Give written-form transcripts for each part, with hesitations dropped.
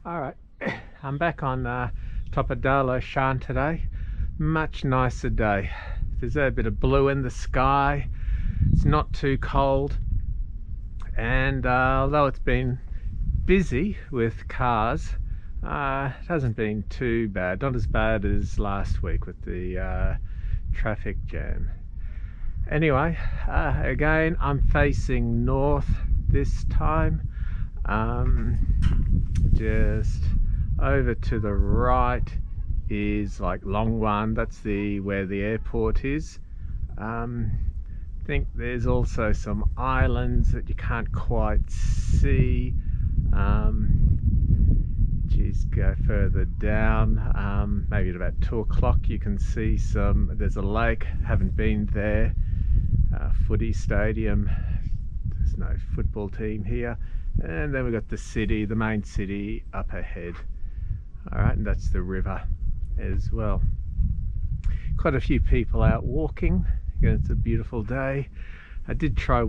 Alright, I'm back on top of Daloushan today. Much nicer day. There's a bit of blue in the sky. It's not too cold. And although it's been busy with cars, it hasn't been too bad. Not as bad as last week with the traffic jam. Anyway, again, I'm facing north this time. Just over to the right is like Longwan. That's where the airport is. I think there's also some islands that you can't quite see. Just go further down, maybe at about 2 o'clock you can see there's a lake. Haven't been there. Footy stadium. There's no football team here. And then we've got the city, the main city up ahead. Alright, and that's the river as well. Quite a few people out walking. It's a beautiful day. I did try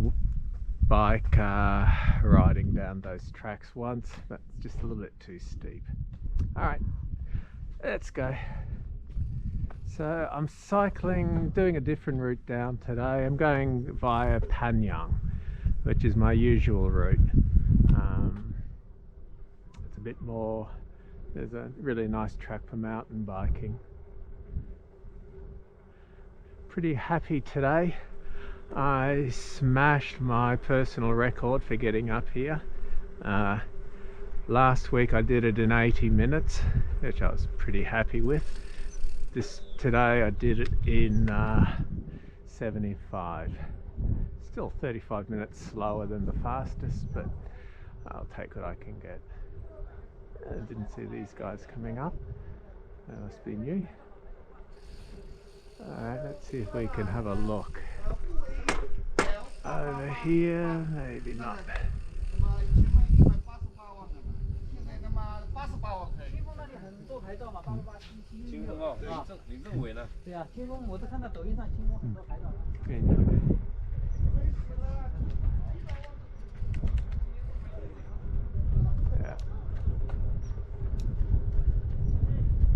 bike riding down those tracks once, but it's just a little bit too steep. Alright, let's go. So I'm cycling, doing a different route down today. I'm going via Panyang, which is my usual route. It's a bit more, there's a really nice track for mountain biking. Pretty happy today. I smashed my personal record for getting up here. Last week I did it in 80 minutes, which I was pretty happy with. Today I did it in 75. Still 35 minutes slower than the fastest, but I'll take what I can get. I didn't see these guys coming up. They must be new. Alright, let's see if we can have a look. Over here, maybe not.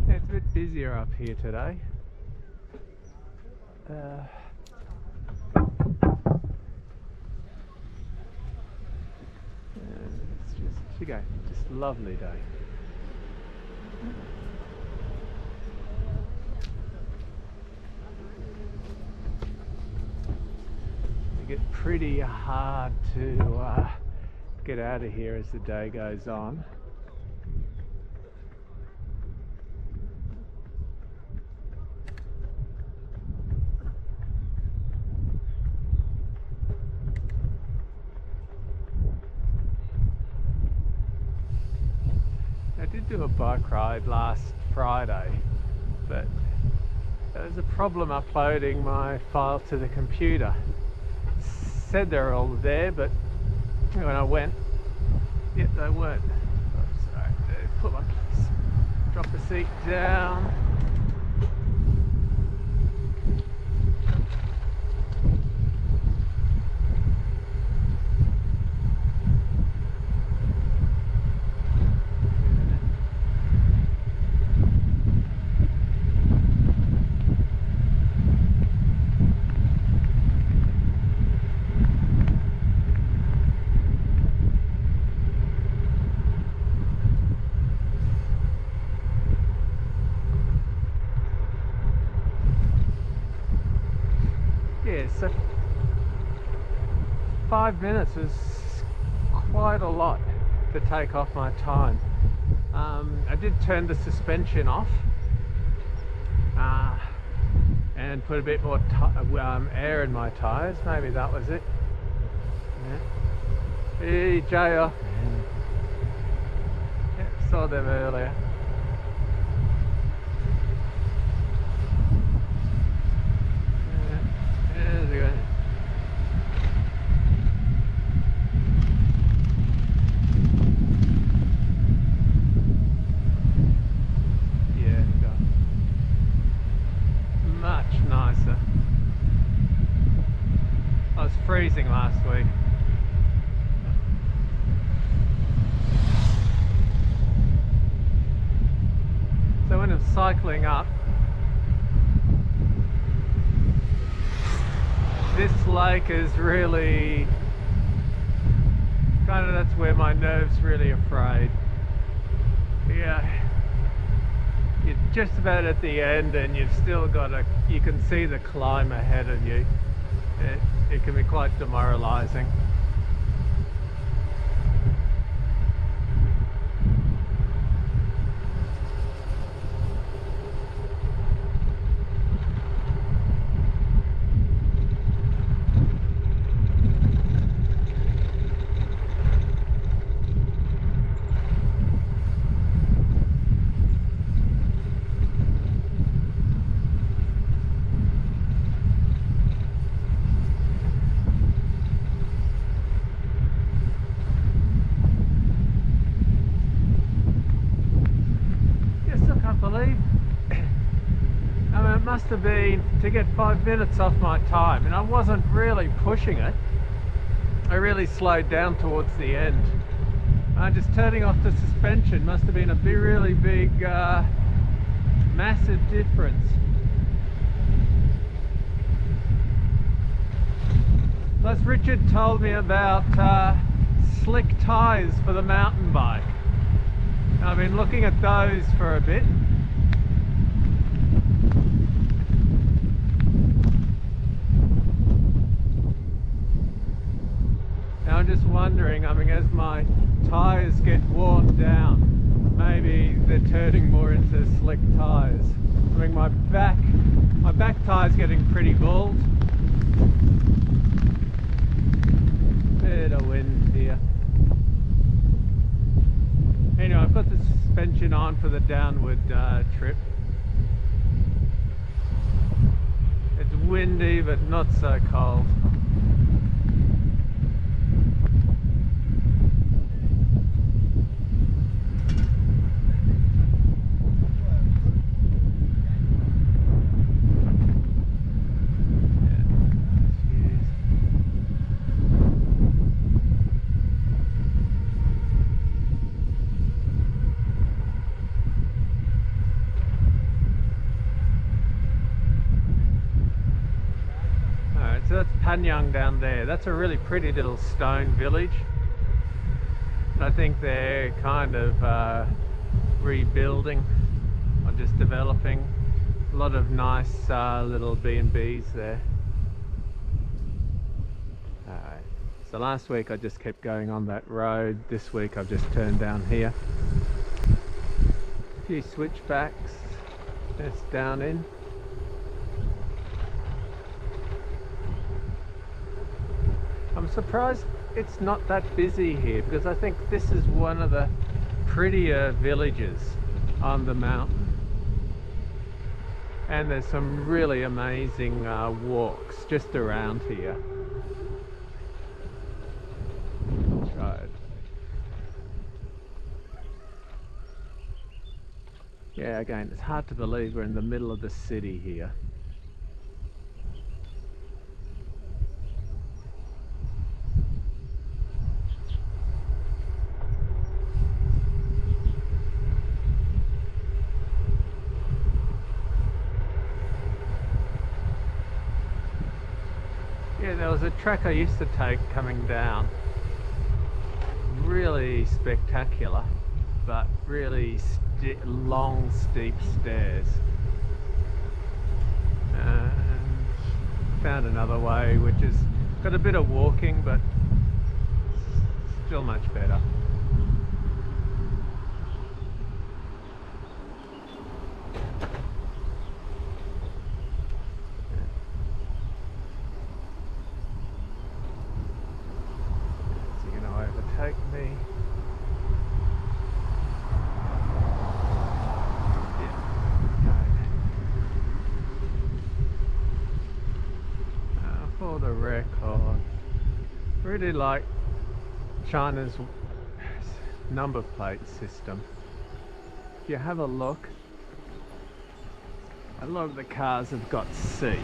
It's a bit busier up here today. It's just a lovely day. It gets pretty hard to get out of here as the day goes on. I did do a bike ride last Friday, but there was a problem uploading my file to the computer. It said they're all there, but when I went, yet they weren't. Oops, sorry, put my place. Drop the seat down. Yeah, so 5 minutes is quite a lot to take off my time. I did turn the suspension off and put a bit more air in my tyres. Maybe that was it. Yeah. Hey, Jaya. Yeah, saw them earlier. Freezing last week. cycling up. This lake is really kind of, that's where my nerves really afraid. Yeah, you're just about at the end and you've still got you can see the climb ahead of you. It can be quite demoralizing. Must have been to get 5 minutes off my time, and I wasn't really pushing it. I really slowed down towards the end. Just turning off the suspension must have been a really big, massive difference. Plus Richard told me about slick tyres for the mountain bike. I've been looking at those for a bit. I'm just wondering, I mean, as my tyres get worn down, maybe they're turning more into slick tyres. I mean, my back tyre's getting pretty bald. Bit of wind here. Anyway, I've got the suspension on for the downward trip. It's windy, but not so cold. So that's Panyang down there. That's a really pretty little stone village. I think they're kind of rebuilding or just developing. A lot of nice little B&Bs there. So last week I just kept going on that road. This week I've just turned down here. A few switchbacks. Just down in. I'm surprised it's not that busy here, because I think this is one of the prettier villages on the mountain, and there's some really amazing walks just around here. Right. Yeah, again, it's hard to believe we're in the middle of the city here. Yeah, there was a track I used to take coming down. Really spectacular, but really long, steep stairs. And found another way which has got a bit of walking, but still much better. Take me. For the record, really like China's number plate system. If you have a look, a lot of the cars have got C.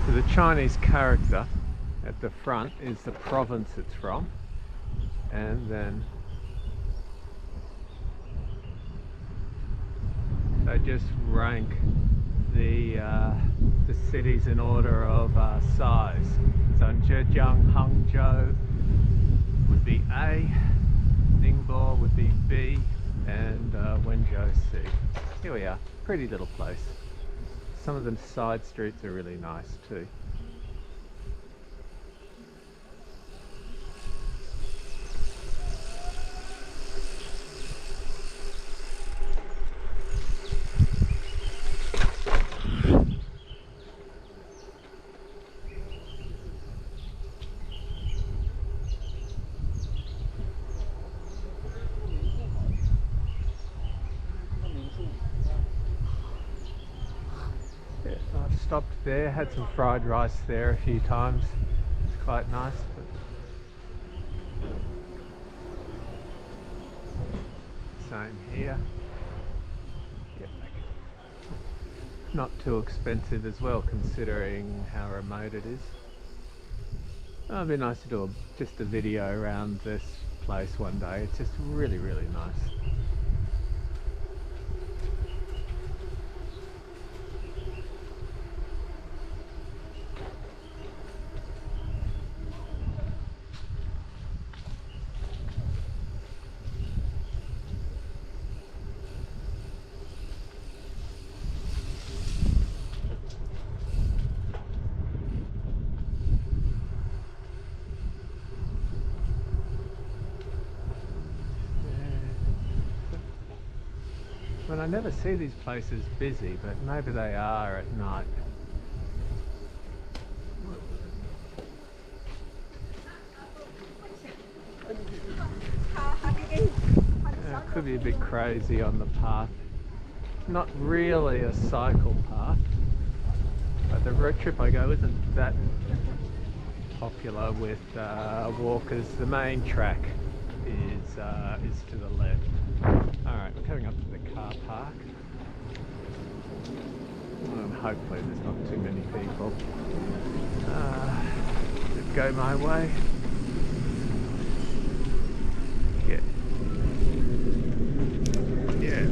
So the Chinese character at the front is the province it's from, and then They just rank the cities in order of size. So Zhejiang, Hangzhou would be A, Ningbo would be B, and Wenzhou C. Here we are, pretty little place. Some of the side streets are really nice too. I've stopped there, had some fried rice there a few times. It's quite nice. But same here. Yep. Not too expensive as well, considering how remote it is. Oh, it'd be nice to do just a video around this place one day. It's just really, really nice. Well, I never see these places busy, but maybe they are at night. It could be a bit crazy on the path. Not really a cycle path, but the road trip I go isn't that popular with walkers. The main track is to the left. Alright, we're coming up to the car park. And hopefully there's not too many people. Let's go my way. Yeah,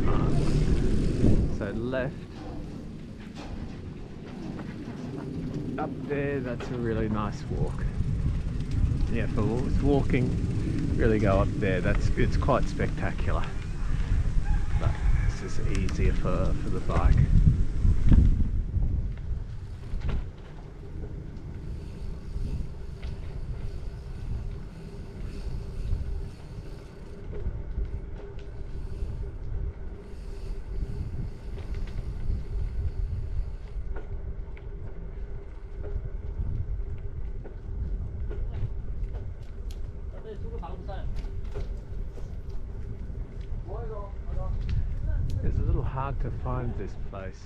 so left. Up there, that's a really nice walk. Yeah, for walking, really go up there. It's quite spectacular. But it's just easier for the bike. It's a little hard to find this place.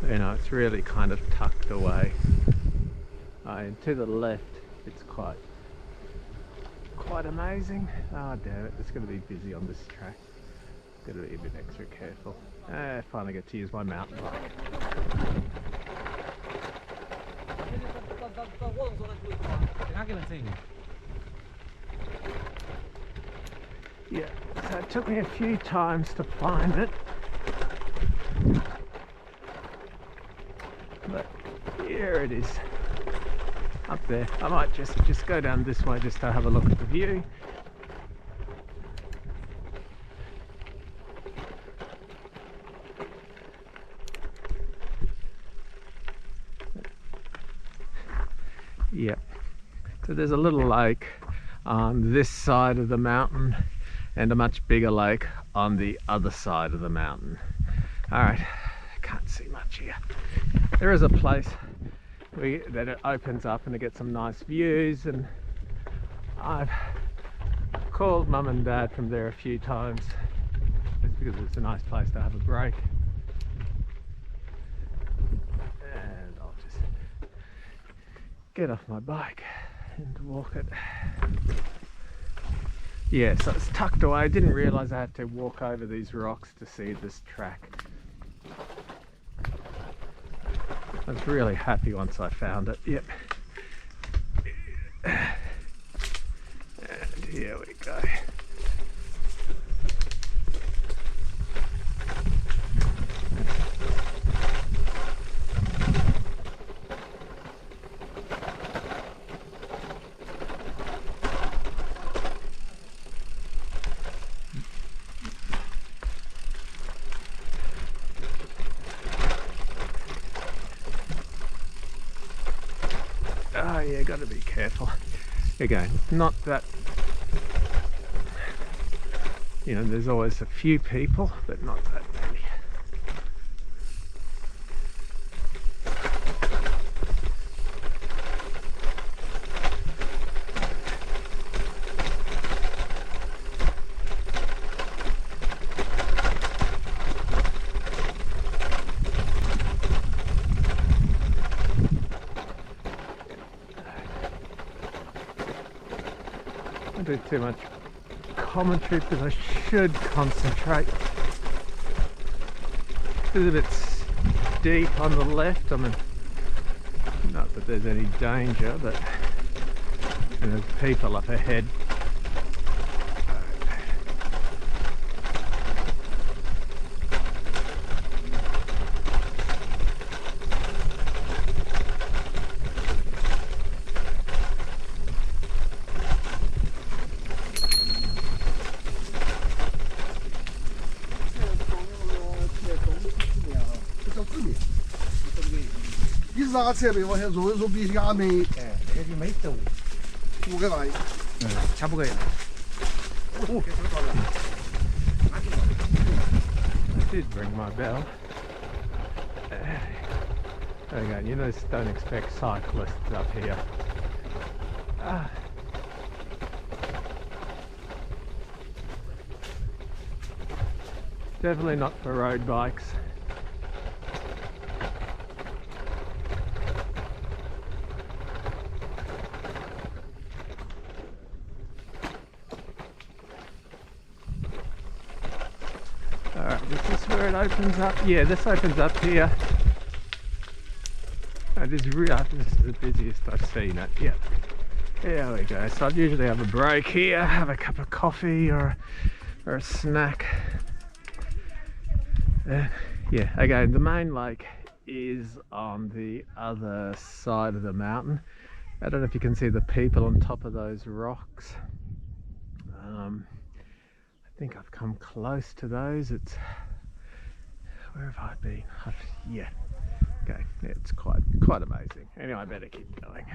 You know, it's really kind of tucked away. And to the left, it's quite amazing. Oh damn it, it's going to be busy on this track. Got to be a bit extra careful. I finally get to use my mountain bike. Yeah, so it took me a few times to find it. But here it is. Up there. I might just go down this way just to have a look at the view. Yep. So there's a little lake on this side of the mountain and a much bigger lake on the other side of the mountain. Alright, can't see much here. There is a place that it opens up and it gets some nice views, and I've called Mum and Dad from there a few times just because it's a nice place to have a break. And I'll just get off my bike and walk it. Yeah, so it's tucked away. I didn't realise I had to walk over these rocks to see this track. I was really happy once I found it. Yep. And here we go. Oh yeah, got to be careful. Again, not that, you know, there's always a few people, but not that many. I do too much commentary because I should concentrate. It's a bit steep on the left. I mean, not that there's any danger, but there's people up ahead.啥设备往下做，说必须压煤。哎，这个就没走。5个万。全部可以了。哦，这多了。I did ring my bell. Again, you just don't expect cyclists up here. Definitely not for road bikes. Alright, is this where it opens up? Yeah, this opens up here. This is the busiest I've seen it. Yeah. There we go. So I'd usually have a break here, have a cup of coffee or a snack. Yeah, again, the main lake is on the other side of the mountain. I don't know if you can see the people on top of those rocks. I think I've come close to those. It's, where have I been? Yeah. Okay, it's quite amazing. Anyway, I better keep going.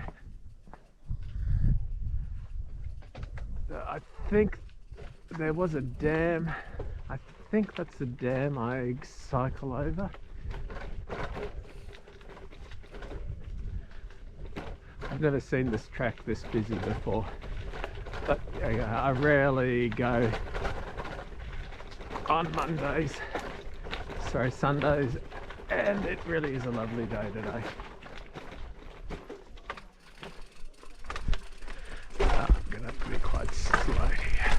I think there was a dam. I think that's the dam I cycle over. I've never seen this track this busy before, but I rarely go on Mondays, sorry, Sundays, and it really is a lovely day today. I'm gonna have to be quite slow here.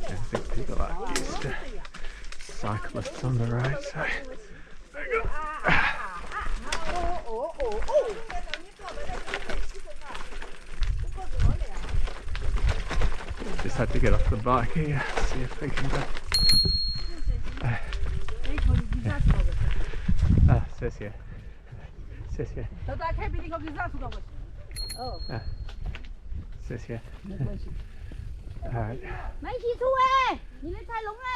I think people are used to cyclists on the road, so there you go. Just had to get off the bike here, see if we can go. 谢谢，谢谢。都打开比那个比上出到过去。哦。谢谢。没关系。Alright. 没洗出哎，你的太浓了。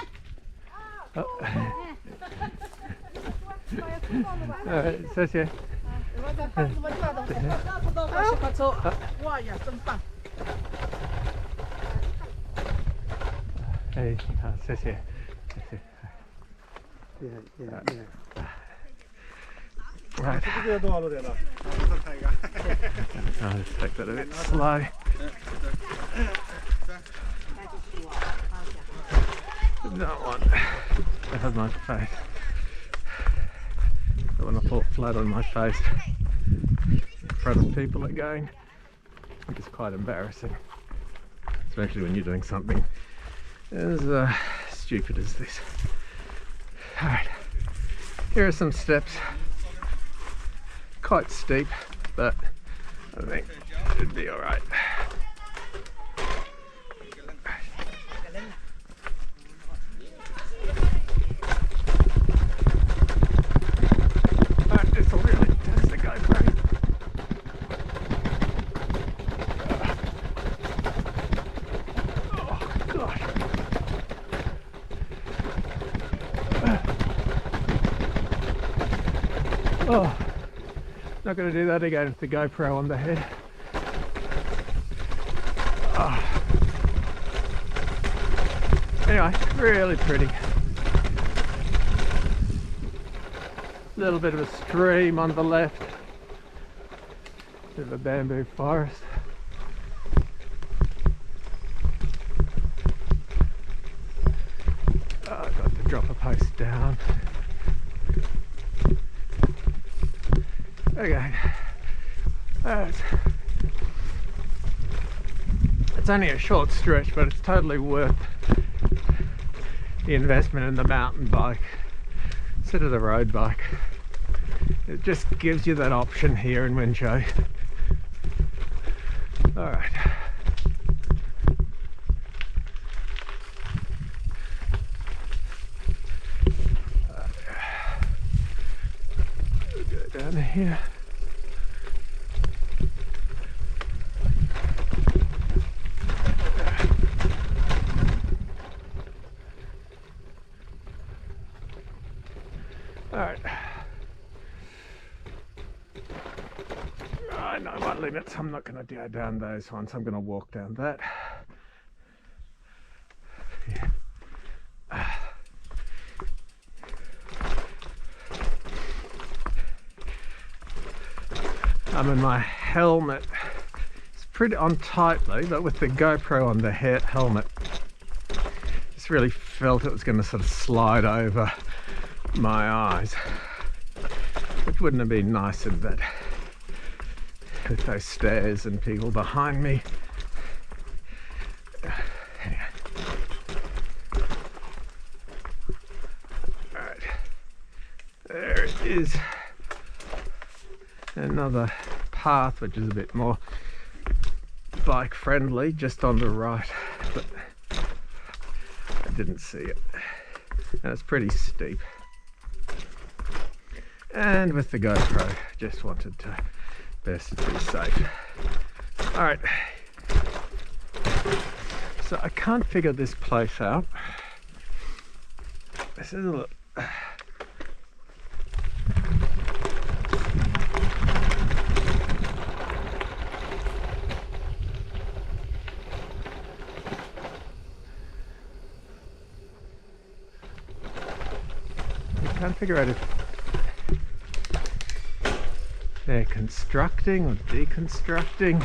Alright, 谢谢。我在房子门口都上出到过去，快走！哇呀，真棒！哎，好，谢谢，谢谢。Right. I'll just take that a bit slow. Don't want to have my face. Don't want to fall flat on my face in front of people again. It's quite embarrassing. especially when you're doing something as stupid as this. Alright, here are some steps. Quite steep, but I think it'd be alright. Alright, this will really test the GoPro. Oh gosh. Oh, not going to do that again with the GoPro on the head. Oh. Anyway, really pretty. Little bit of a stream on the left. Bit of a bamboo forest. Oh, I've got to drop a post down. Okay, it's only a short stretch, but it's totally worth the investment in the mountain bike instead of the road bike. It just gives you that option here in Wenzhou. Alright. We'll go down here. Alright. I know my limits. I'm not going to go down those ones. I'm going to walk down that. Yeah. I'm in my helmet. It's pretty on tightly, but with the GoPro on the helmet, just really felt it was going to sort of slide over my eyes, which wouldn't have been nice in that with those stairs and people behind me. Anyway. Alright, there it is, another path which is a bit more bike friendly just on the right, but I didn't see it, and it's pretty steep. And with the GoPro, just wanted to best to be safe. Alright, so I can't figure this place out. This is a little... I can't figure out if they're constructing or deconstructing.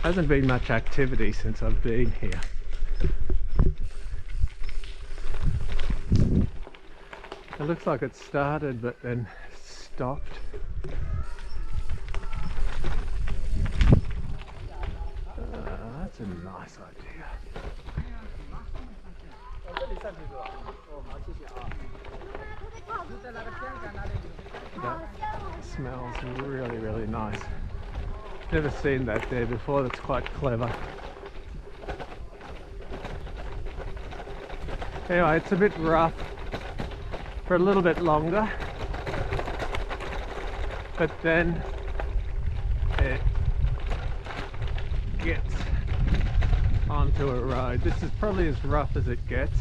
Hasn't been much activity since I've been here. It looks like it started but then stopped. That's a nice idea. That smells really, really nice. Never seen that there before. That's quite clever. Anyway, it's a bit rough for a little bit longer, but then it gets onto a road. This is probably as rough as it gets.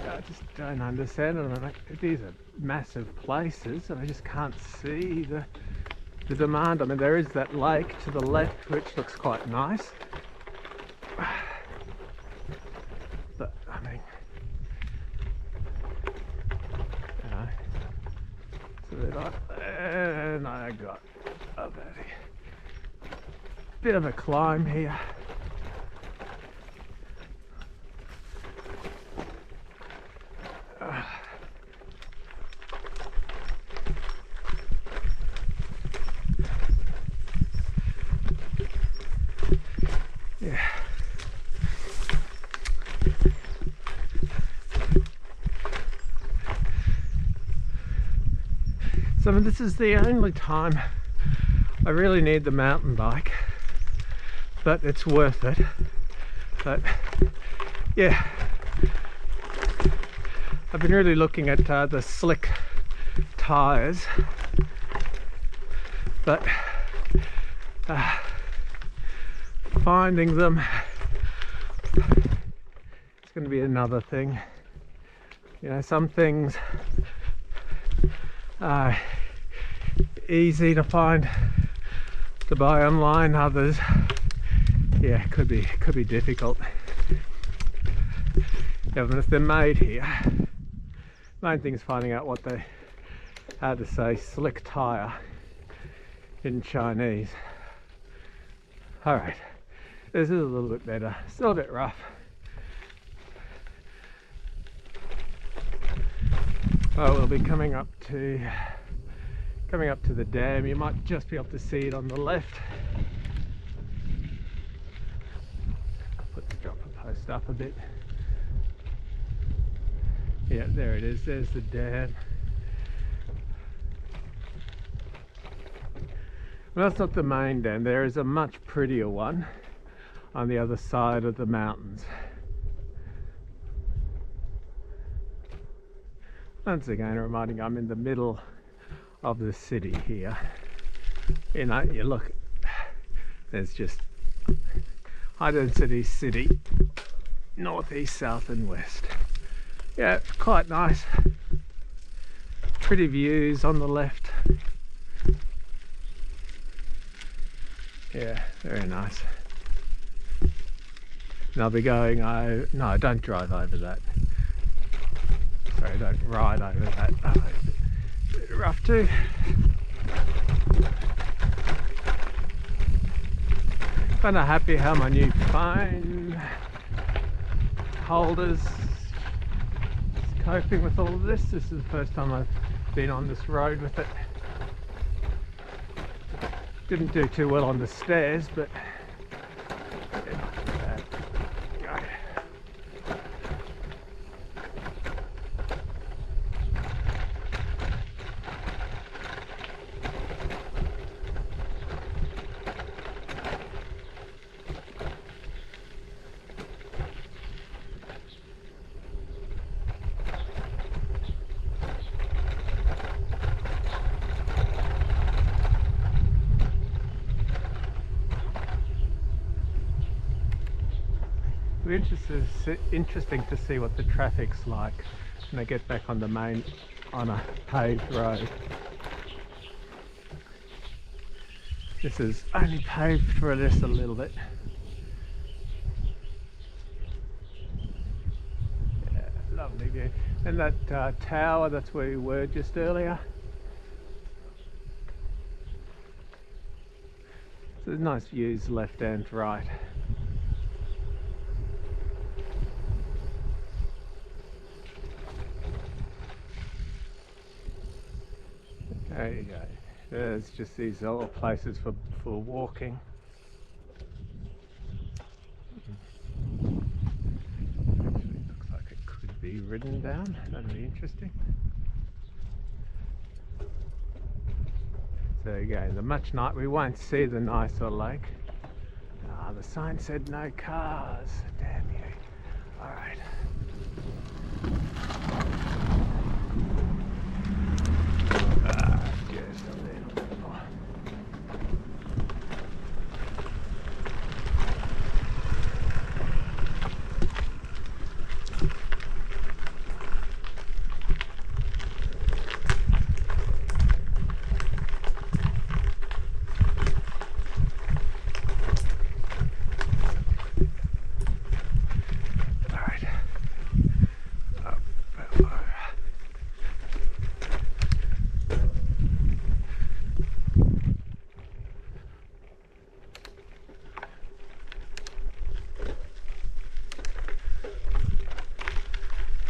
I just don't understand it. I mean, these are massive places and I just can't see the demand. I mean, there is that lake to the left which looks quite nice, But I mean, you know, so they're like, and I got a bit of a climb here. Yeah. So I mean, this is the only time I really need the mountain bike, but it's worth it. But yeah, I've been really looking at the slick tires, but finding them, it's going to be another thing. You know, some things are easy to find to buy online, others, yeah, could be difficult. Even if they're made here, main thing is finding out what they, how to say slick tire in Chinese. All right, this is a little bit better, still a bit rough. Oh, we'll be coming up to the dam. You might just be able to see it on the left. I'll put the dropper post up a bit. Yeah, there it is. There's the dam. Well, that's not the main dam. There is a much prettier one on the other side of the mountains. Once again, reminding I'm in the middle of the city here. You know, you look, there's just high density city, northeast, south and west. Yeah, it's quite nice. Pretty views on the left. Yeah, very nice. And I'll be going, no, don't drive over that. Sorry, don't ride over that. Oh, a bit rough too. Kind of happy how my new phone holders is coping with all of this. This is the first time I've been on this road with it. Didn't do too well on the stairs, but yeah, not too bad. Go. Interesting to see what the traffic's like when I get back on the main, on a paved road. This is only paved for just a little bit. Yeah, lovely view. And that tower, that's where we were just earlier. So there's nice views left and right. There you go. There's just these little places for walking. Actually looks like it could be ridden down. That'd be interesting. So again, the much night we won't see the nicer lake. Ah, the sign said no cars. Damn you. All right.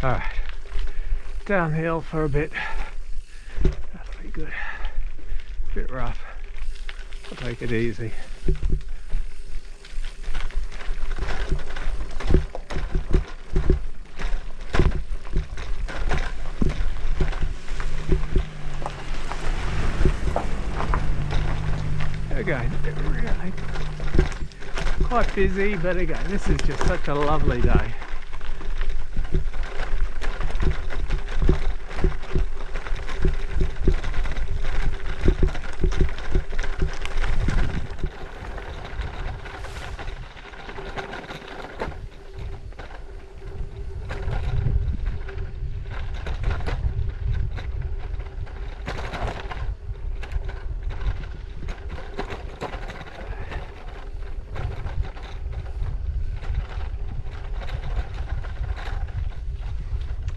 Alright, downhill for a bit. That'll be good. Bit rough. I'll take it easy. Again, really quite busy, but again, this is just such a lovely day.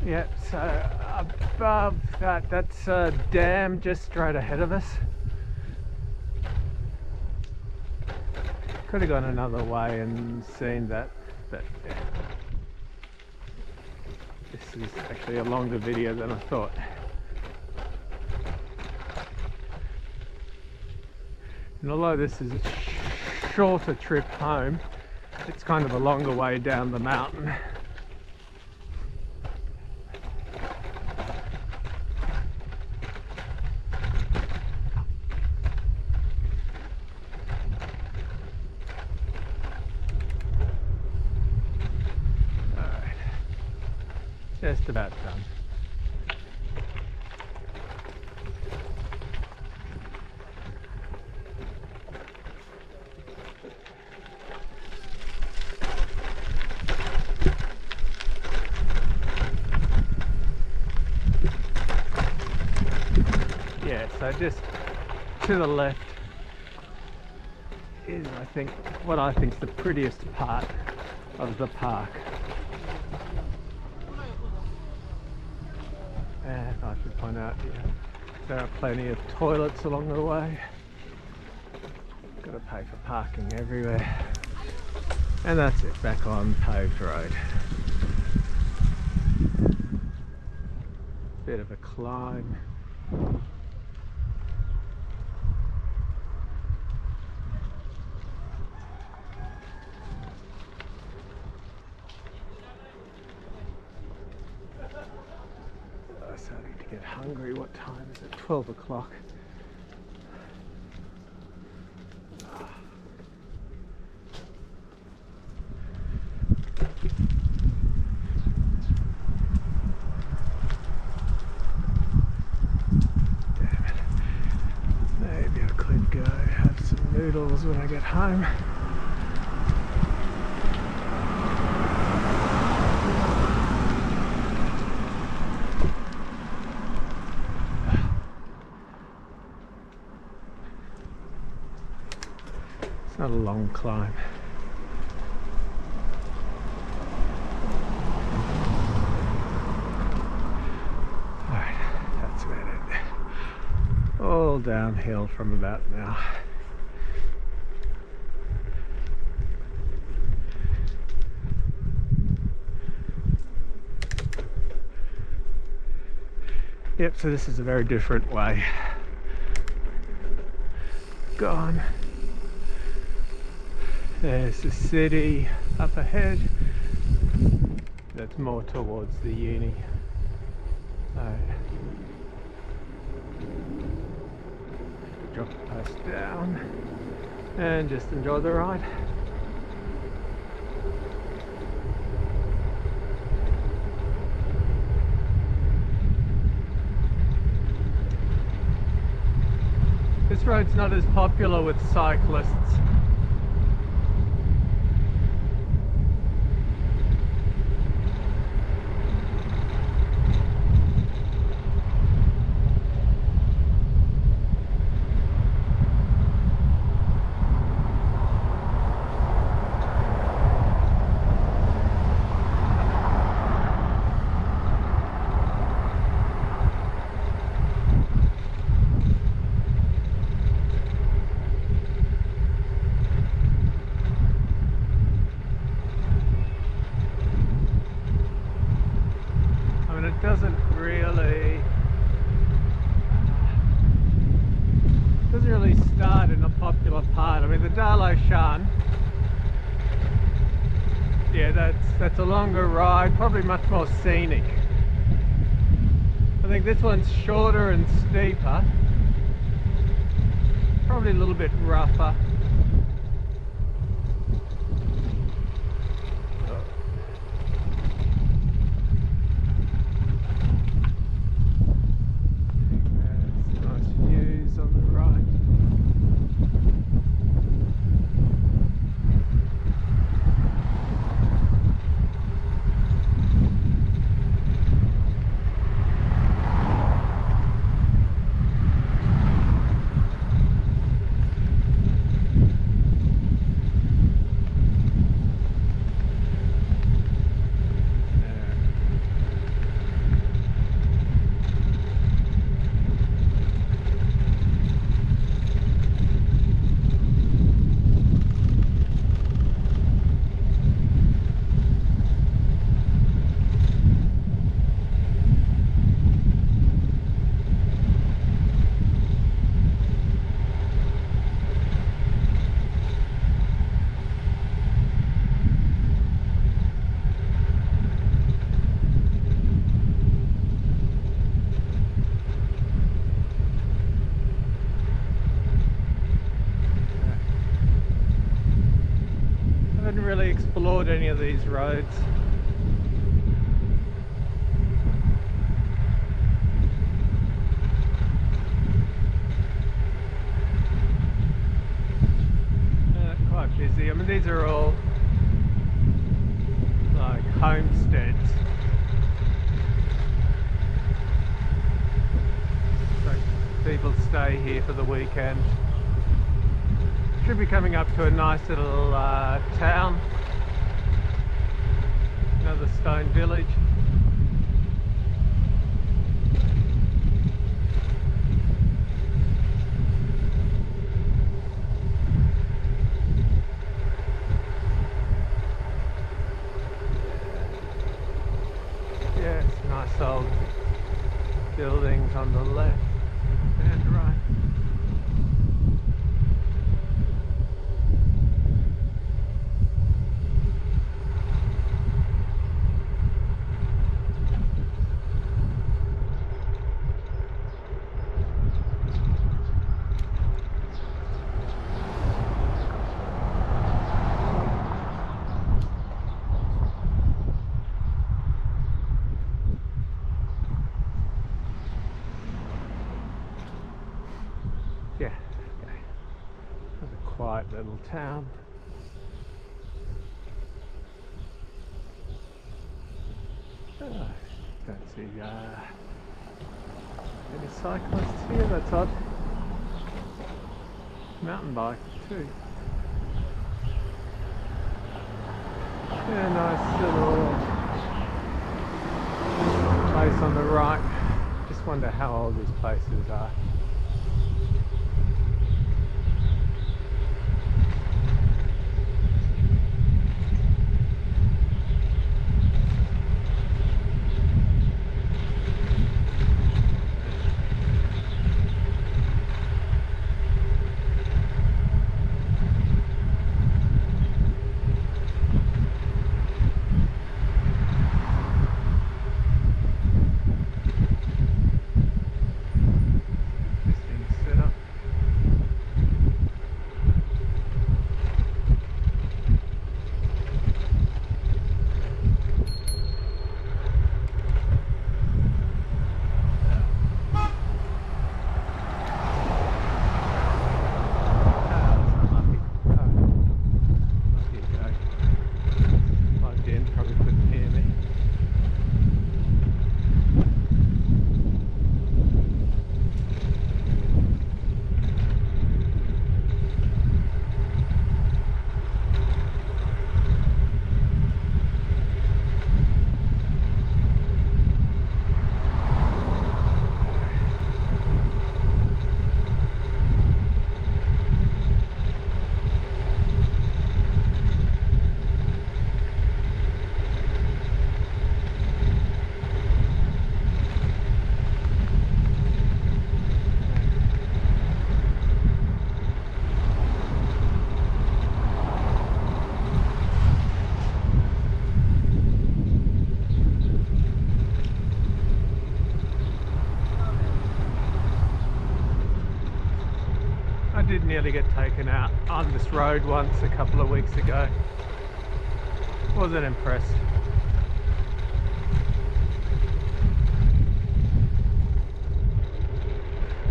Yep, so above that's a dam just straight ahead of us. Could have gone another way and seen that, but yeah. This is actually a longer video than I thought. And although this is a shorter trip home, it's kind of a longer way down the mountain. Just about done. Yeah, so just to the left is, I think, what I think is the prettiest part of the park. And I should point out here, there are plenty of toilets along the way. Got to pay for parking everywhere. And that's it, back on paved road. Bit of a climb. Starting to get hungry. What time is it? 12 o'clock. Damn it. Maybe I could go have some noodles when I get home. It's not a long climb. Alright, that's about it. All downhill from about now. Yep, so this is a very different way. Gone. There's the city up ahead. That's more towards the uni. Drop the post down and just enjoy the ride. This road's not as popular with cyclists. doesn't really start in a popular part. I mean, the Daloushan, yeah, that's a longer ride, probably much more scenic. I think this one's shorter and steeper, probably a little bit rougher. Really explored any of these roads. Quite busy. I mean, these are all like homesteads. So people stay here for the weekend. Should be coming up to a nice little town, another stone village. Yeah, it's nice old buildings on the left and right. Yeah, okay. That's a quiet little town. Don't see any cyclists here, that's odd. Mountain bike too. Yeah, nice little place on the right. Just wonder how old these places are. I did nearly get taken out on this road once a couple of weeks ago. Wasn't impressed.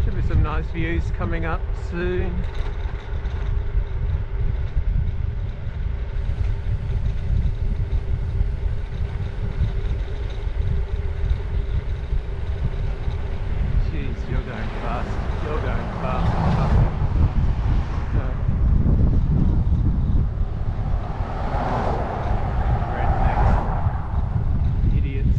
Should be some nice views coming up soon. Jeez, you're going fast. You're going fast. Rednecks. Idiots.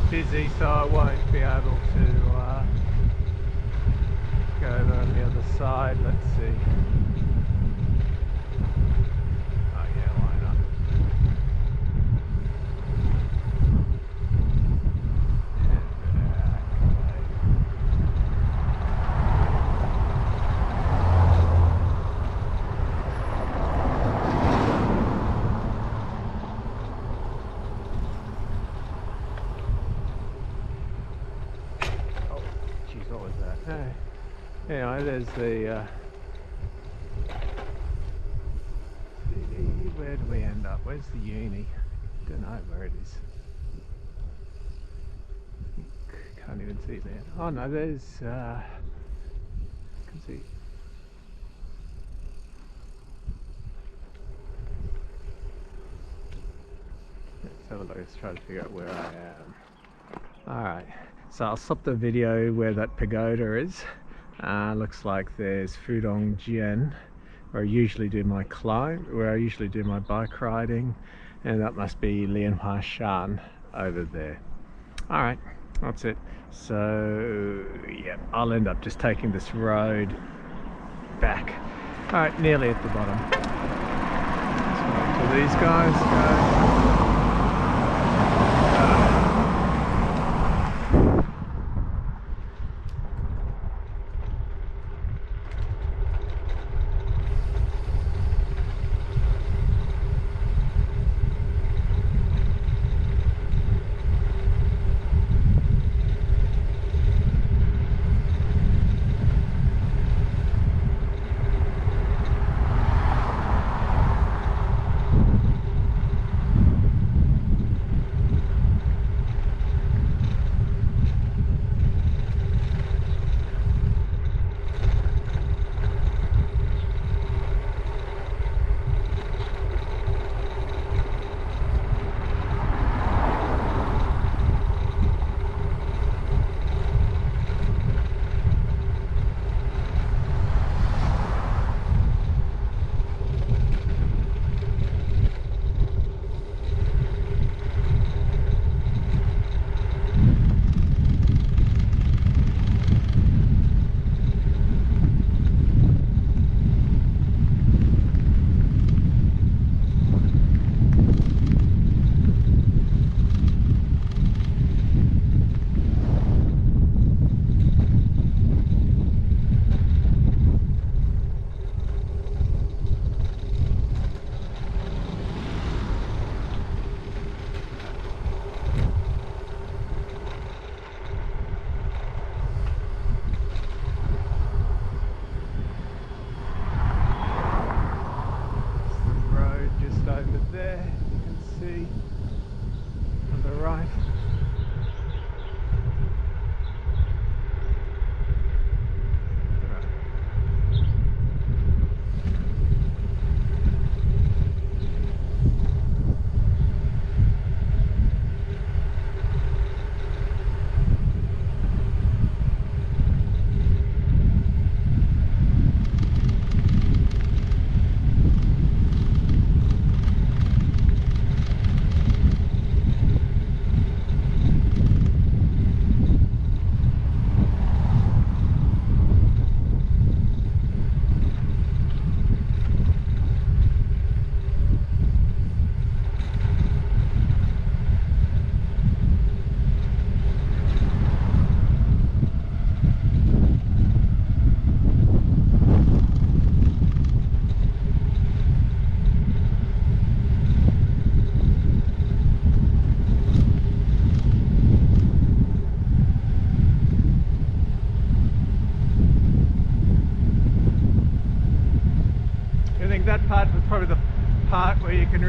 Busy, so I won't be able to go over on the other side. Let's see. Oh yeah, why not? What was that? Hey. Anyway, there's the where do we end up? Where's the uni? Don't know where it is. Can't even see there. Oh no, there's can see. Let's have a look. Let's try to figure out where I am. Alright. So I'll stop the video where that pagoda is. Looks like there's Fudong Jian, where I usually do my climb, where I usually do my bike riding, and that must be Lianhua Shan over there. Alright, that's it. So yeah, I'll end up just taking this road back. Alright, nearly at the bottom. So these guys go.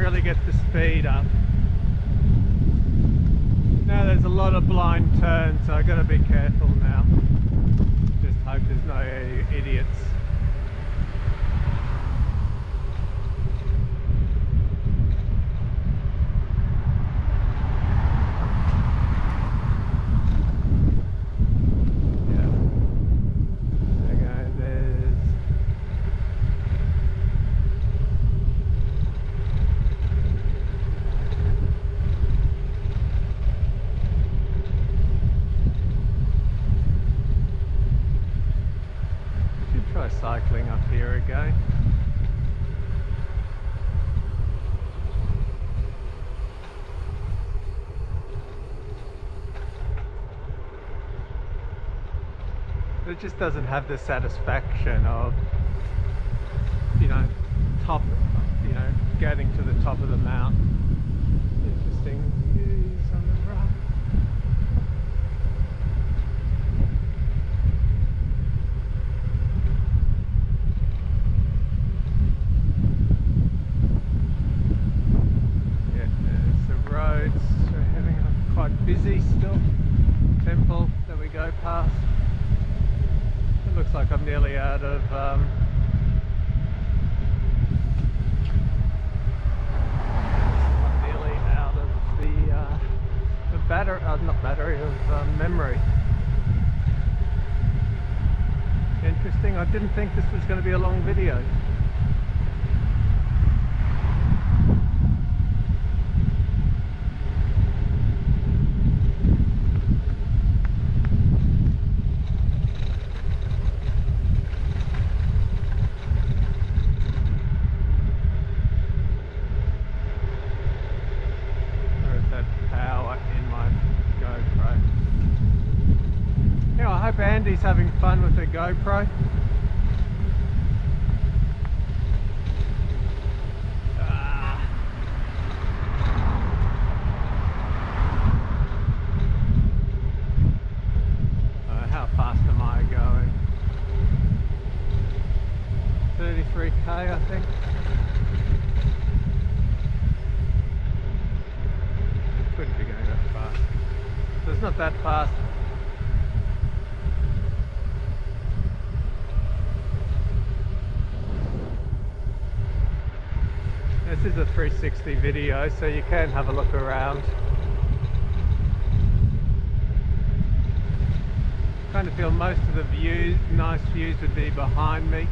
really get the speed up. Now there's a lot of blind turns, so I got to be careful now. Just hope there's no idiots. Cycling up here again. It just doesn't have the satisfaction of, you know, getting to the top of the mountain. Interesting views on the right. Busy still. Temple that we go past. It looks like I'm nearly out of the battery, not battery, of memory. Interesting. I didn't think this was going to be a long video. I hope Andy's having fun with the GoPro. How fast am I going? 33k, I think. Couldn't be going that fast. So it's not that fast. This is a 360 video, so you can have a look around. Kind of feel most of the views, nice views, would be behind me.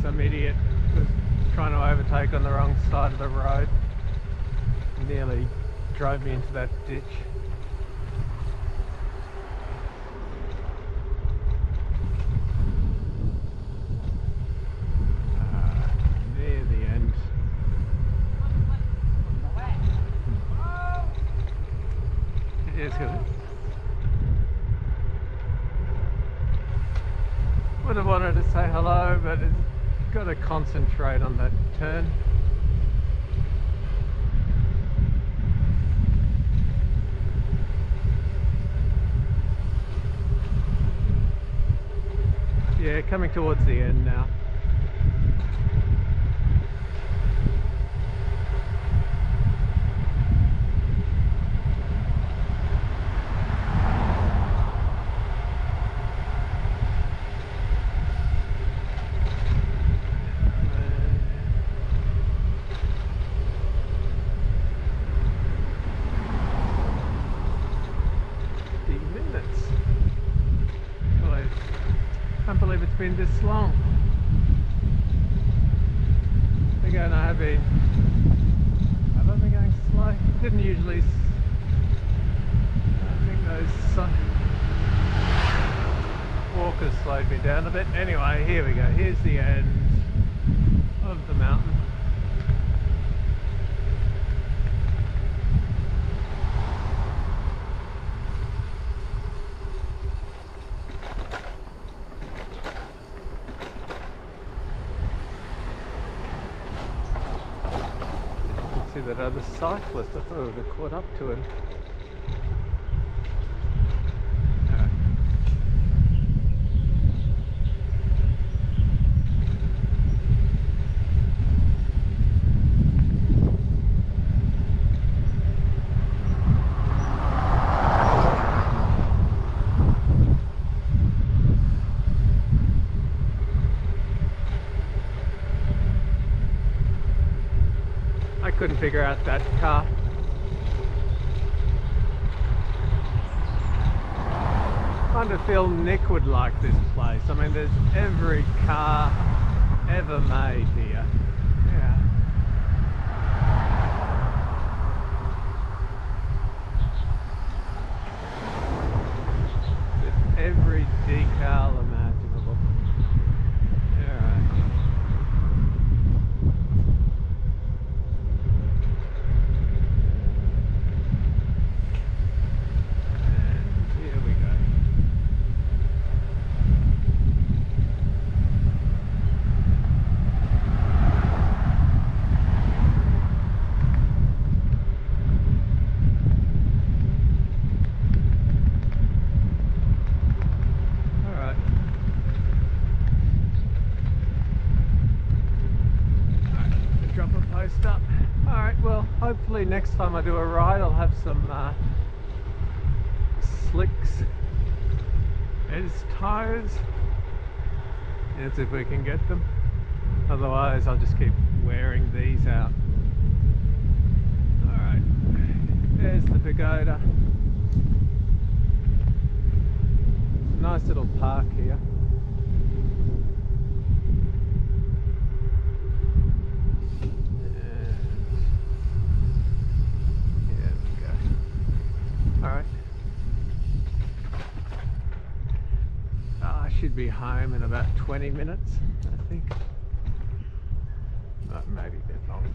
Some idiot was trying to overtake on the wrong side of the road. Nearly drove me into that ditch. Near the end. It's good. Would have wanted to say hello, but it's got to concentrate on that turn. Yeah, coming towards the end now. I can't believe it's been this long. Again, have I been going slow? Didn't usually. I think those walkers slowed me down a bit. Anyway, here we go. Here's the end of the mountain. see that other cyclist. I thought I would have caught up to him. I couldn't figure out that car. I kind of feel Nick would like this place. I mean, there's every car ever made here. Yeah. With every decal imaginable. Alright. Up. Alright, well, hopefully next time I do a ride I'll have some slicks as tyres, and see if we can get them. Otherwise I'll just keep wearing these out. Alright, there's the pagoda. Nice little park here. Alright. I should be home in about 20 minutes, I think. Maybe a bit longer.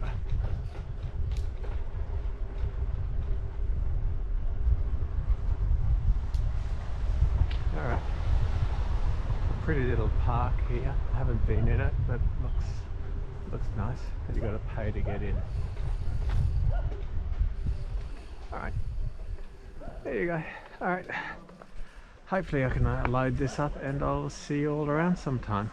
Alright. A pretty little park here. I haven't been in it, but looks nice. You've got to pay to get in. Alright. There you go. Alright. Hopefully I can load this up and I'll see you all around sometime.